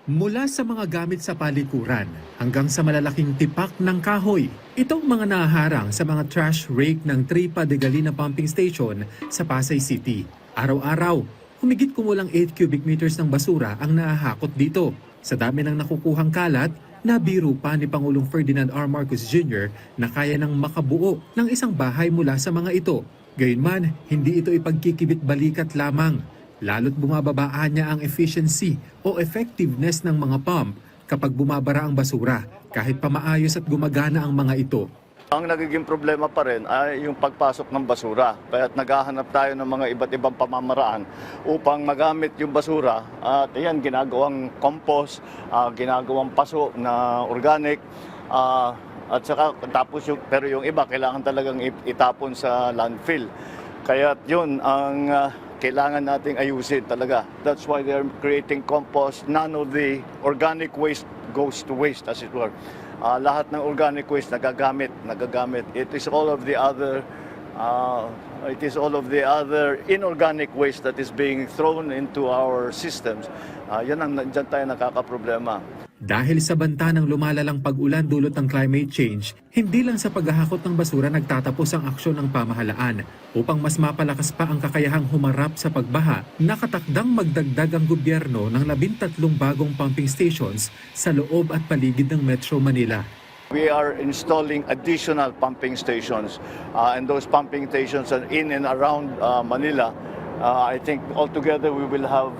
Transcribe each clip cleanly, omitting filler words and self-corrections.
Mula sa mga gamit sa palikuran hanggang sa malalaking tipak ng kahoy, itong mga nahaharang sa mga trash rake ng Tripa de Galina Pumping Station sa Pasay City. Araw-araw, humigit kumulang 8 cubic meters ng basura ang nahahakot dito. Sa dami ng nakukuhang kalat, nabiro pa ni Pangulong Ferdinand R. Marcos Jr. na kaya nang makabuo ng isang bahay mula sa mga ito. Gayunman, hindi ito ipagkikibit balikat lamang. Lalo't bumababaan niya ang efficiency o effectiveness ng mga pump kapag bumabara ang basura kahit pa maayos at gumagana ang mga ito. Ang nagiging problema pa rin ay yung pagpasok ng basura. Kaya't naghahanap tayo ng mga iba't ibang pamamaraan upang magamit yung basura. At yan, ginagawang compost, ginagawang paso na organic. At saka tapos pero yung iba kailangan talagang itapon sa landfill. Kaya't yun ang kailangan nating ayusin talaga. That's why they're creating compost. None of the organic waste goes to waste, as it were. Lahat ng organic waste nagagamit. It is all of the other inorganic waste that is being thrown into our systems. Yan ang dyan tayo nakakaproblema. Dahil sa banta ng lumalalang pag-ulan dulot ng climate change, hindi lang sa paghahakot ng basura nagtatapos ang aksyon ng pamahalaan. Upang mas mapalakas pa ang kakayahang humarap sa pagbaha, nakatakdang magdagdag ang gobyerno ng 13 bagong pumping stations sa loob at paligid ng Metro Manila. We are installing additional pumping stations, and those pumping stations are in and around Manila. I think altogether we will have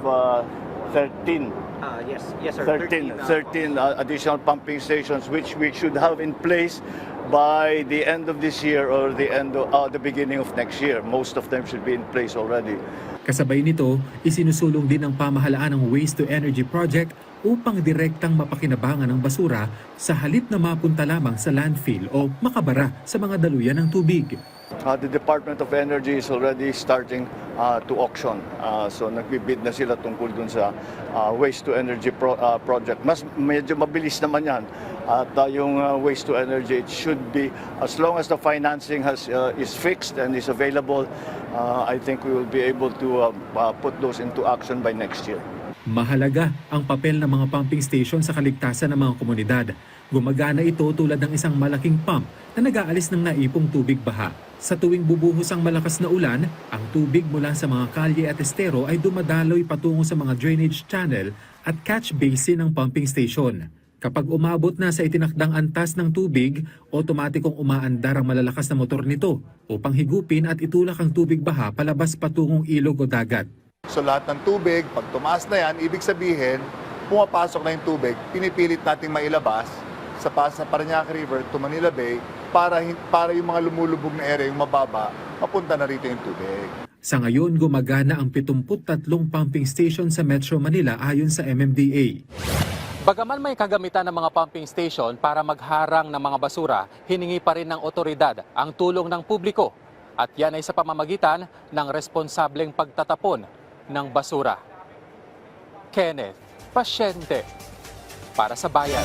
13. Yes, sir. 13 additional pumping stations which we should have in place by the end of this year or the beginning of next year. Most of them should be in place already. Kasabay nito, isinusulong din ng pamahalaan ang Waste to Energy Project upang direktang mapakinabangan ang basura sa halip na mapunta lamang sa landfill o makabara sa mga daluyan ng tubig. The Department of Energy is already starting to auction. So nagbibid na sila tungkol dun sa Waste to Energy project. Medyo mabilis naman yan. At yung Waste to Energy, it should be, as long as the financing is fixed and is available, I think we will be able to put those into action by next year. Mahalaga ang papel ng mga pumping station sa kaligtasan ng mga komunidad. Gumagana ito tulad ng isang malaking pump na nag-aalis ng naipong tubig baha. Sa tuwing bubuhos ang malakas na ulan, ang tubig mula sa mga kalye at estero ay dumadaloy patungo sa mga drainage channel at catch basin ng pumping station. Kapag umabot na sa itinakdang antas ng tubig, otomatikong umaandar ang malalakas na motor nito upang higupin at itulak ang tubig baha palabas patungong ilog o dagat. So lahat ng tubig, pag tumaas na yan, ibig sabihin, pumapasok na yung tubig, pinipilit nating mailabas sa Parañaque River to Manila Bay para yung mga lumulubog na area, yung mababa, mapunta na rito yung tubig. Sa ngayon, gumagana ang 73 pumping station sa Metro Manila ayon sa MMDA. Bagaman may kagamitan ng mga pumping station para magharang ng mga basura, hiningi pa rin ng otoridad ang tulong ng publiko. At yan ay sa pamamagitan ng responsableng pagtatapon ng basura. Kenneth Pasyente para sa Bayan.